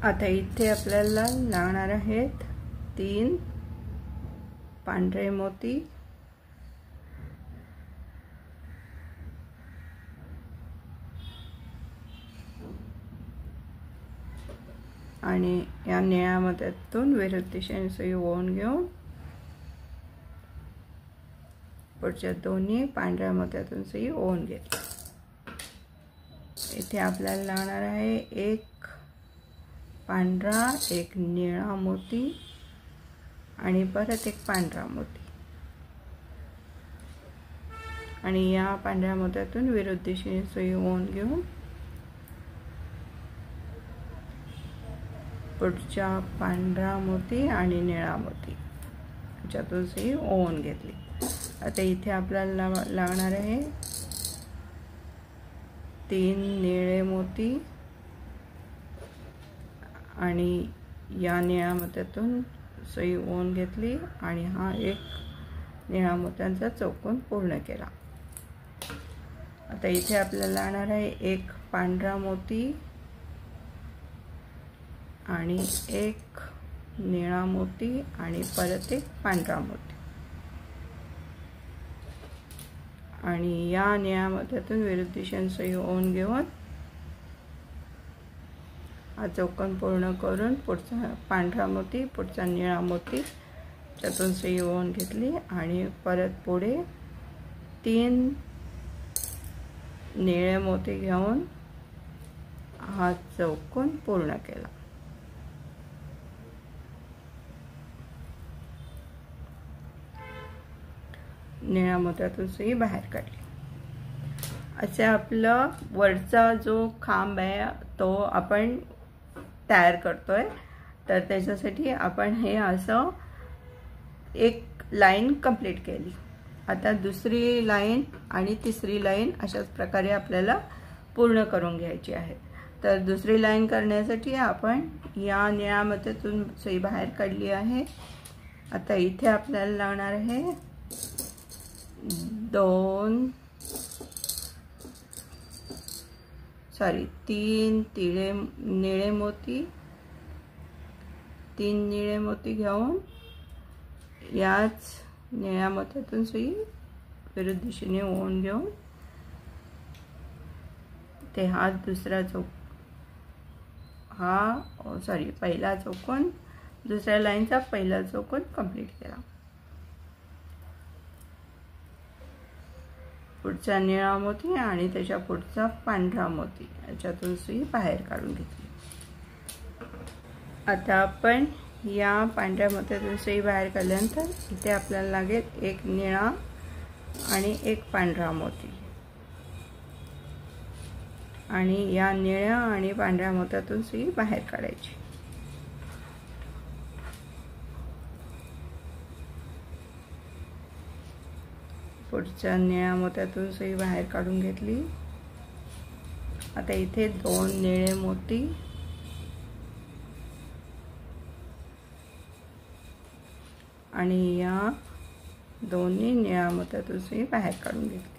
आता इथे आपल्याला लागणार आहेत 3 पांढरे मोती आणि या निळ्या मोत्यातून विरुद्ध दिशेने सुई ओवून घेऊन पुढच्या दोन्ही पांढऱ्या मोत्यातून सुई ओवून घेतली। इथे आपल्याला लागणार आहे एक पांढरा, एक निळा मोती आणि परत एक पांढरा मोती आणि या पांढऱ्या मोत्यातून विरुद्ध दिशेने सुई ओवून घेऊन पुढचा पांढरा मोती आणि निळा मोती याच्यातून सुई ओवून घेतली। आता इथे आपल्याला लागणार आहे 3 निळे मोती आणि या निळ्या मोत्यातून सुई ओवून घेतली आणि हा एक निळ्या मोत्यांचा चौकोन पूर्ण केला। आता इथे आपल्याला लागणार आहे एक पांढरा मोती आणि एक निळा मोती आणि परत एक पांढरा मोती आणि या निळ्या मोत्यातून विरुद्ध दिशेने सुई ओवून घेऊन हा चौकोन पूर्ण करून पुढचा पांढरा मोती, पुढचा निळा मोती त्यातून सुई ओवून घेतली आणि परत पुढे 3 निळे मोती घेऊन हा चौकोन पूर्ण केला। निळ्या मोत्यातून सुई बाहेर काढली। असे आपलं वरचा जो खांब आहे तो आपण तयार करतोय। तर त्याच्यासाठी आपण हे असं एक लाईन कंप्लीट केली। आता दुसरी लाईन आणि तिसरी लाईन अशाच प्रकारे आपल्याला पूर्ण करून घ्यायची आहे। तर दुसरी लाईन करण्यासाठी आपण या निळ्या मोत्यातून सुई बाहेर काढली आहे। आता इथे आपल्याला लागणार आहे 3 निळे मोती, 3 निळे मोती घेऊन याच निळ्या मोत्यातून सुई विरुद्ध दिशेने ओवून घेऊन ते हा दुसरा पहिला चौकोन, दुसऱ्या लाईनचा पहिला चौकोन कंप्लीट केला। पुढचा निळा मोती आणि त्याच्या पुढचा पांढरा मोती याच्यातून सुई बाहेर काढून घेतली। आता आपण या पांढऱ्या मोत्यातून सुई बाहेर काढल्यानंतर इथे आपल्याला लागेल एक निळा आणि एक पांढरा मोती आणि या निळ्या आणि पांढऱ्या मोत्यातून सुई बाहेर काढायची। पुढच्या निळ्या मोत्यातून सुई बाहेर काढून घेतली। आता इथे 2 निळे मोती आणि या दोन्ही निळ्या मोत्यातून सुई बाहेर काढून घेतली.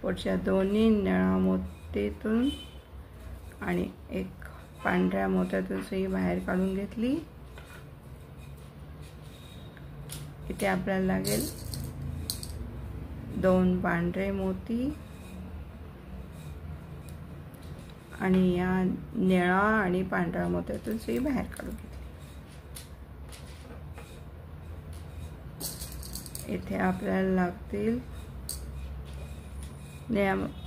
पुढच्या दोन्ही निळ्या मोत्यातून आणि एक पांढऱ्या मोत्यातून सुई बाहेर काढून घेतली. इथे आपल्याला लागेल 2 पांढरे मोती आणि या निळा आणि पांढऱ्या मोत्यातून सुई बाहेर काढून घेतली. इथे आपल्याला लागतील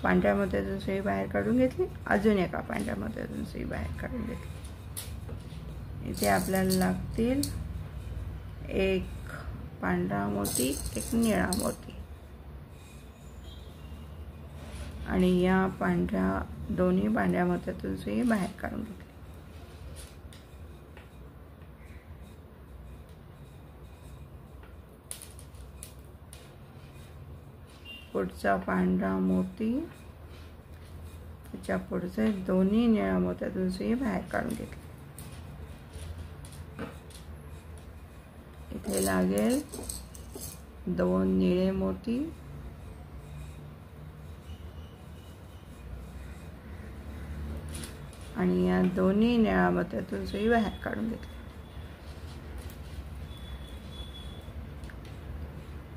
पांढऱ्या मोत्यातून सुई बाहेर काढून घेतली. अजून एका पांढऱ्या मोत्यातून सुई बाहेर काढून घेतली. इथे आपल्याला लागतील एक पांढरा मोती, एक निळा मोती आणि या दोन्ही पांढऱ्या मोत्यातून सुई बाहेर काढून घेतली. पुढचा पांढरा मोती, त्याच्या पुढचे दोन्ही निळ्या मोत्यातून सुई बाहेर काढून घेतली. इथे लागेल 2 निळे मोती आणि या दोन्ही निळ्या मोत्यातून सुई बाहेर काढून घेतली.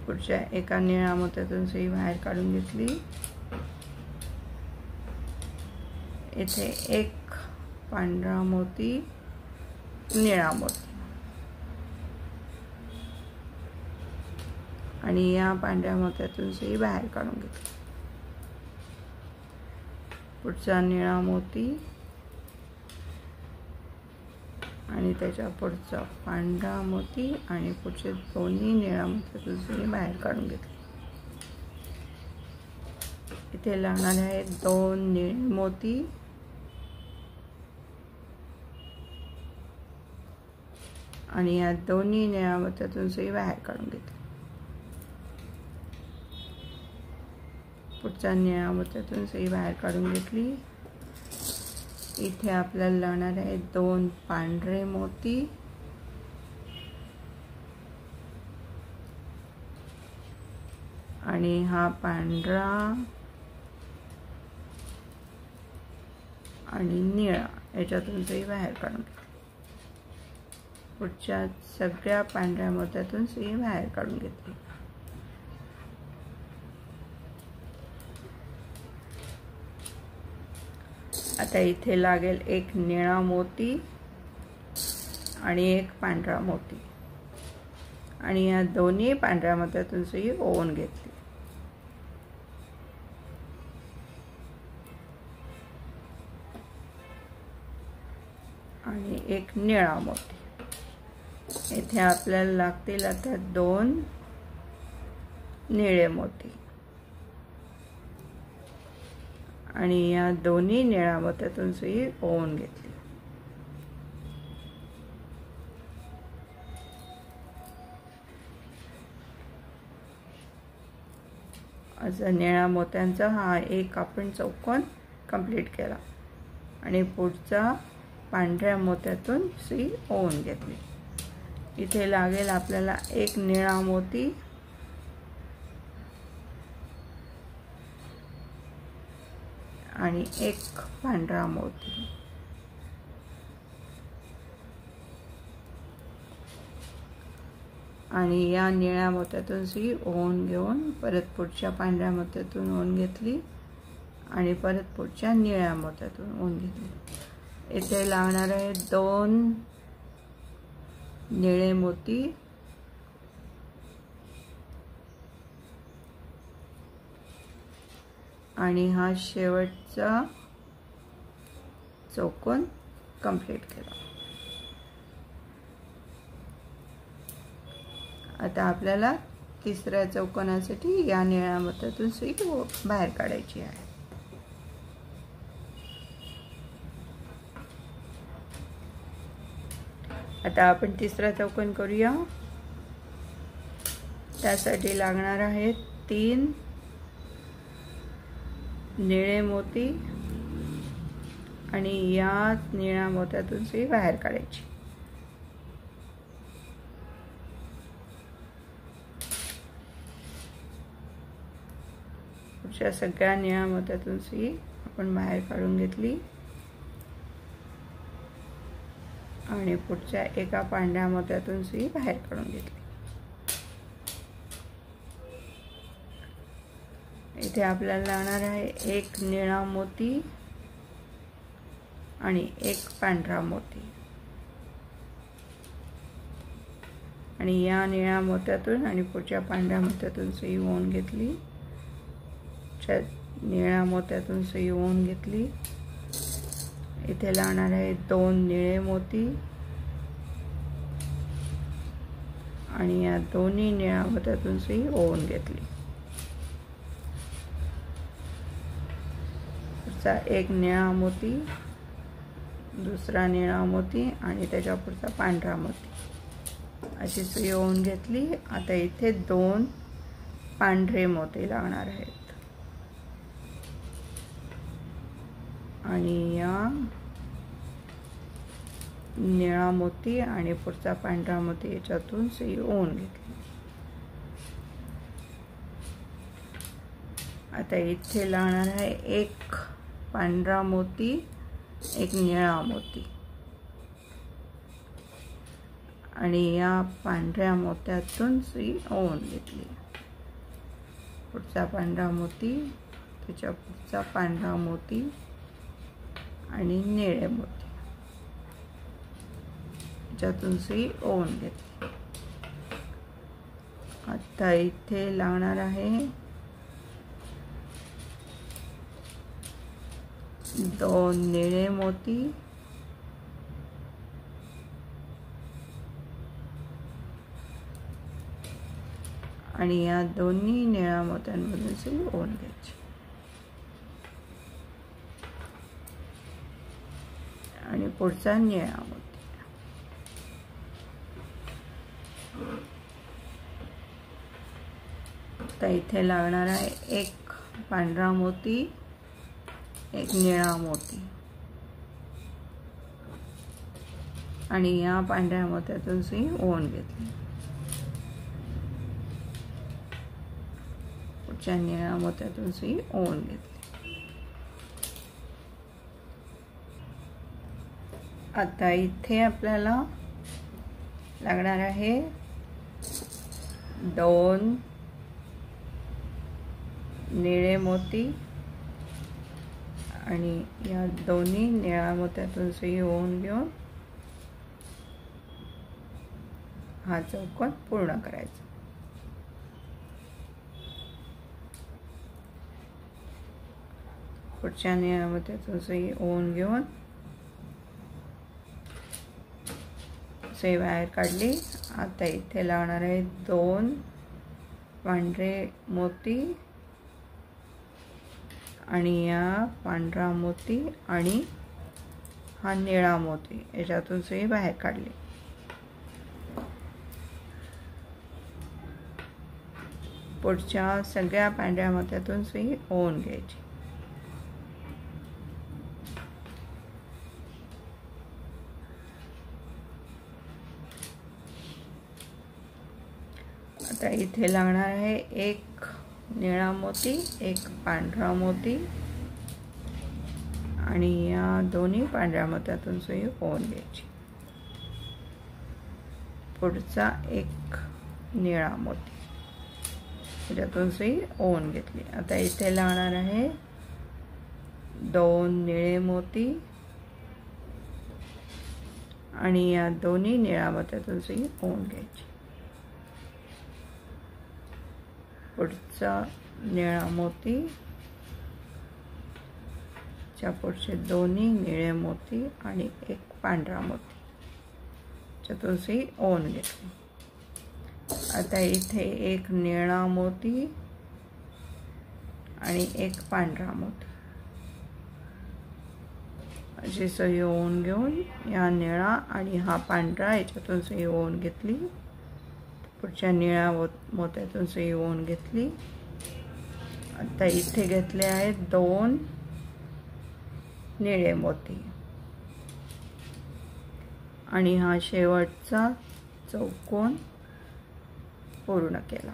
पुढच्या एका निळ्या मोत्यातून सुई बाहेर काढून घेतली. इथे एक पांढरा मोती, निळा मोती आणि या पांढऱ्या मोत्यातून सुई बाहेर काढून घेतली. पुढचा निळा मोती आणि त्याच्या पुढचा पांढरा मोती आणि पुढचे दोन्ही निळ्या मोत्यातून सुई बाहेर काढून घेतली. इथे लागणार आहेत 2 निळे मोती आणि या दोन्ही निळ्या मोत्यातून सुई बाहेर काढून घेतली. पुढच्या निळ्या मोत्यातून सुई बाहेर काढून घेतली. इथे आपल्याला लागणार आहे 2 पांढरे मोती आणि हा पांढरा आणि निळा याच्यातून सुई बाहेर काढून घेतली. पुढच्या सगळ्या पांढऱ्या मोत्यातून सुई बाहेर काढून घेतली. आता इथे लागेल एक निळा मोती आणि एक पांढरा मोती आणि या दोन्ही पांढऱ्या मोत्यातून सुई ओवून घेतली. आणि एक निळा मोती. इथे आपल्याला लागतील आता 2 निळे मोती आणि या दोन्ही निळ्या मोत्यातून सुई ओवून घेतली. असं निळ्या मोत्यांचा हा एक आपण चौकोन कंप्लीट केला आणि पुढचा पांढऱ्या मोत्यातून सुई ओवून घेतली. इथे लागेल आपल्याला एक निळा मोती आणि एक पांढरा मोती आणि या निळ्या मोत्यातून सुई ओवून घेऊन परत पुढच्या पांढऱ्या मोत्यातून ओवून घेतली आणि परत पुढच्या निळ्या मोत्यातून ओवून घेतली. इथे लागणार आहे 2 निळे मोती आणि हा शेवटचा चौकोन कंप्लीट केला. आता आपल्याला तिसऱ्या चौकोनासाठी या निळ्या मोत्यातून सुई बाहेर काढायची आहे. आता आपण तिसरा चौकोन करूया. त्यासाठी लागणार आहेत 3 निळे मोती आणि या निळ्या मोत्यातून सुई बाहेर काढायची. पुढच्या सगळ्या निळ्या मोत्यातून सुई आपण बाहेर काढून घेतली आणि पुढच्या एका पांढऱ्या मोत्यातून सुई बाहेर काढून घेतली. इथे आपल्याला लागणार आहे एक निळा मोती आणि एक पांढरा मोती. आणि या निळ्या मोत्यातून आणि पुढच्या पांढऱ्या मोत्यातून सुई ओवून घेतली. निळ्या मोत्यातून सुई ओवून घेतली. इथे लागणार आहे 2 निळे मोती आणि या दोन्ही निळ्या मोत्यातून सुई ओवून घेतली. पुढचा एक निळा मोती, दुसरा निळा मोती आणि त्याच्या पुढचा पांढरा मोती अशी सुई ओवून घेतली. आता इथे 2 पांढरे मोती लागणार आहेत आणि या निळा मोती आणि पुढचा पांढरा मोती याच्यातून सुई ओवून घेतली. आता इथे लागणार आहे एक पांढरा मोती, एक निळा मोती आणि या पांढऱ्या मोत्यातून सुई ओवून घेतली. पुढचा पांढरा मोती, त्याच्या पुढचा पांढरा मोती आणि निळे मोती याच्यातून सुई ओवून घेतली. आता इथे लागणार आहे 2 निळे मोती आणि या दोन्ही निळ्या मोत्यांमधून सुई ओवून घ्यायची. आणि पुढचा निळा मोती. आता इथे लागणार आहे एक पांढरा मोती, एक निळा मोती आणि या पांढऱ्या मोत्यातून सुई ओवून घेतली. पुढच्या निळ्या मोत्यातून सुई ओवून घेतली. आता इथे आपल्याला लागणार आहे 2 निळे मोती आणि या दोन्ही निळ्या मोत्यातून सुई ओवून घेऊन हा चौकोन पूर्ण करायचा. पुढच्या निळ्या मोत्यातून सुई ओवून घेऊन सुई बाहेर काढली. आता इथे लागणार आहे 2 पांढरे मोती आणि या पांढरा मोती आणि हा निळा मोती याच्यातून सुई बाहेर काढली. पुढच्या सगळ्या पांढऱ्या मोत्यातून सुई ओवून घ्यायची. आता इथे लागणार आहे एक निळा मोती, एक पांढरा मोती आणि या दोन्ही पांढऱ्या मोत्यातून सुई ओवून घ्यायची. पुढचा एक निळा मोती त्याच्यातून सुई ओवून घेतली. आता इथे लागणार आहे 2 निळे मोती आणि या दोन्ही निळ्या मोत्यातून सुई ओवून घ्यायची. पुढचा निळा मोती, च्या पुढचे दोन्ही निळे मोती आणि एक पांढरा मोती त्यातून सुई ओवून घेतली. आता इथे एक निळा मोती आणि एक पांढरा मोती अशी सुई ओवून घेऊन या निळा आणि हा पांढरा याच्यातून सुई ओवून घेतली. पुढच्या निळ्या मोत्यातून सुई ओवून घेतली. आता इथे घेतले आहेत 2 निळे मोती आणि हा शेवटचा चौकोन पूर्ण केला।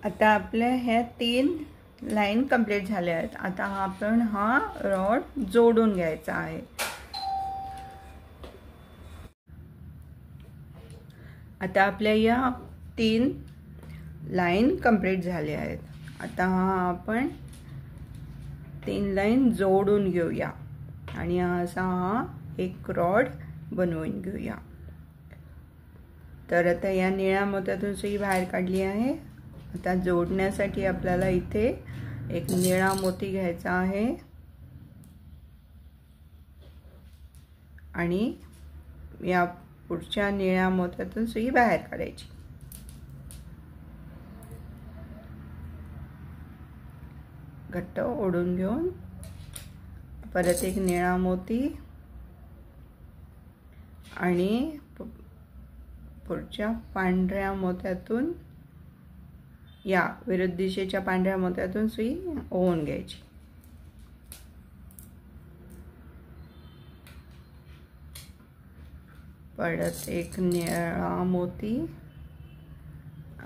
आता आपल्या ह्या 3 लाईन कंप्लीट झाल्या आहेत। आता आपण हा रॉड जोडून घ्यायचा आहे। आता आपल्या या 3 लाईन कंप्लीट झाल्या आहेत। आता आपण 3 लाईन जोडून घेऊया आणि असा हा एक रॉड बनवून घेऊया। तर आता या निळ्या मोत्यातून सुई बाहेर काढली आहे। आता जोडण्यासाठी आपल्याला इथे एक निळा मोती घ्यायचा आहे आणि या पुढच्या निळ्या मोत्यातून सुई बाहेर काढायची। घट्ट ओढून घेऊन परत एक निळा मोती आणि पुढच्या पांढऱ्या मोत्यातून या विरुद्ध दिशेच्या पांढऱ्या मोत्यातून सुई ओवून घ्यायची। परत एक निळा मोती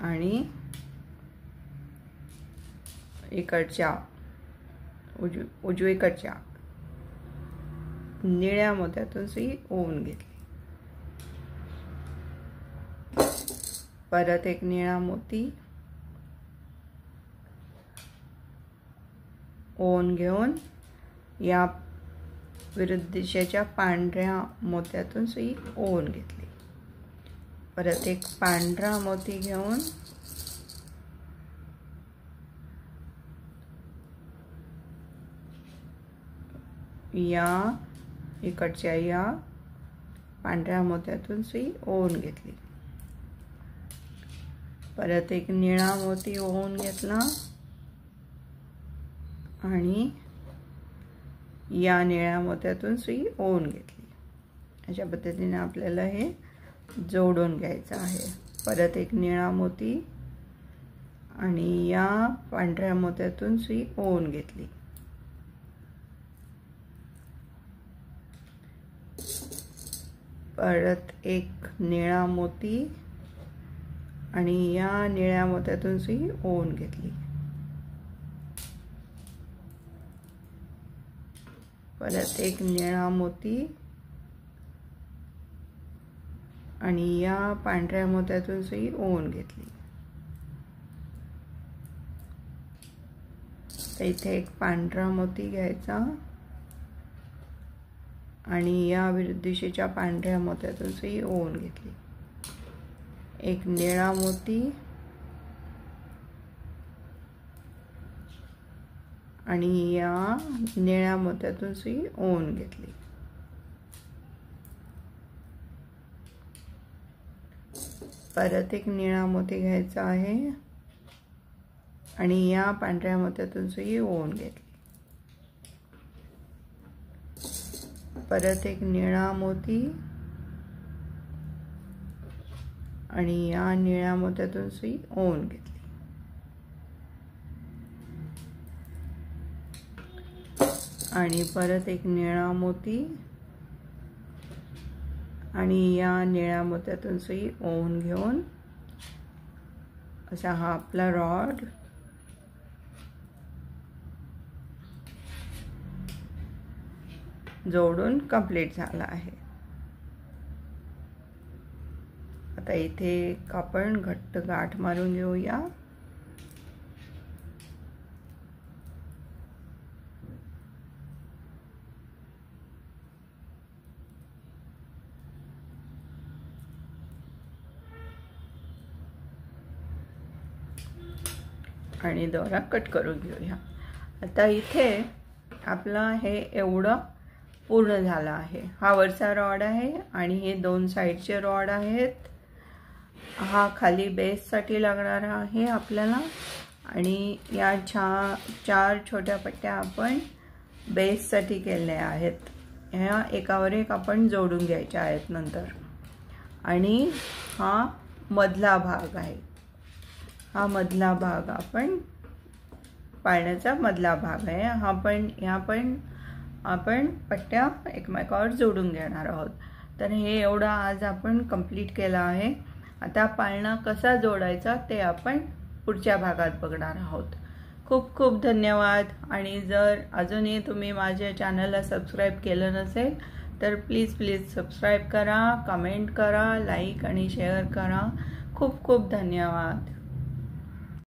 आणि इकडच्या उजवीकडच्या निळ्या मोत्यातून सुई ओवून घेतली। परत एक निळा मोती ओवून घेऊन या विरुद्ध दिशेच्या पांढऱ्या मोत्यातून सुई ओवून घेतली। परत एक पांढरा मोती घेऊन या इकडच्या या पांढऱ्या मोत्यातून सुई ओवून घेतली। परत एक निळा मोती ओवून घेतला आणि या निळ्या मोत्यातून सुई ओवून घेतली। अशा पद्धतीने आपल्याला हे जोडून घ्यायचं आहे। परत एक निळा मोती आणि या पांढऱ्या मोत्यातून सुई ओवून घेतली। परत एक निळा मोती आणि या निळ्या मोत्यातून सुई ओवून घेतली। परत एक निळा मोती आणि या पांढऱ्या मोत्यातून सुई ओवून घेतली। तर इथे एक पांढरा मोती घ्यायचा आणि या विरुद्ध दिशेच्या पांढऱ्या मोत्यातून सुई ओवून घेतली। एक निळा मोती आणि या निळ्या मोत्यातून सुई ओवून घेतली। परत एक निळा मोती घ्यायचा आहे आणि या पांढऱ्या मोत्यातून सुई ओवून घेतली। परत एक निळा मोती आणि या निळ्या मोत्यातून सुई ओवून घेतली। आणि परत एक निळा मोती आणि या निळ्या मोत्यातून सुई ओवून घेऊन असा हा आपला रॉड जोडून कंप्लीट झाला आहे। आता इथे आपण घट्ट गाठ मारून घेऊया। आणि दोरा कट करून घेऊया। आता इथे आपला हे एवढं पूर्ण झालं आहे। हा वरचा रॉड आहे आणि हे 2 साइडचे रॉड आहेत। हा खाली बेससाठी लागणारा आहे आपल्याला आणि या 4 छोट्या पट्ट्या आपण बेससाठी केल्या आहेत। ह्या एकावर एक आपण जोडून घ्यायच्या आहेत नंतर। आणि हा मधला भाग आहे, हा मधला भाग आपण पाळण्याचा मधला भाग आहे, आपण पट्ट्या एकमेकावर जोडून घेणार आहोत। तर हे एवढं आज आपण कंप्लीट केलं आहे। आता पाळणा कसा जोडायचा ते आपण पुढच्या भागात बघणार आहोत। खूप खूप धन्यवाद। आणि जर अजूनही तुम्ही माझ्या चॅनलला सबस्क्राईब केलं नसेल तर प्लीज सबस्क्राईब करा, कमेंट करा, लाईक आणि शेअर करा। खूप खूप धन्यवाद।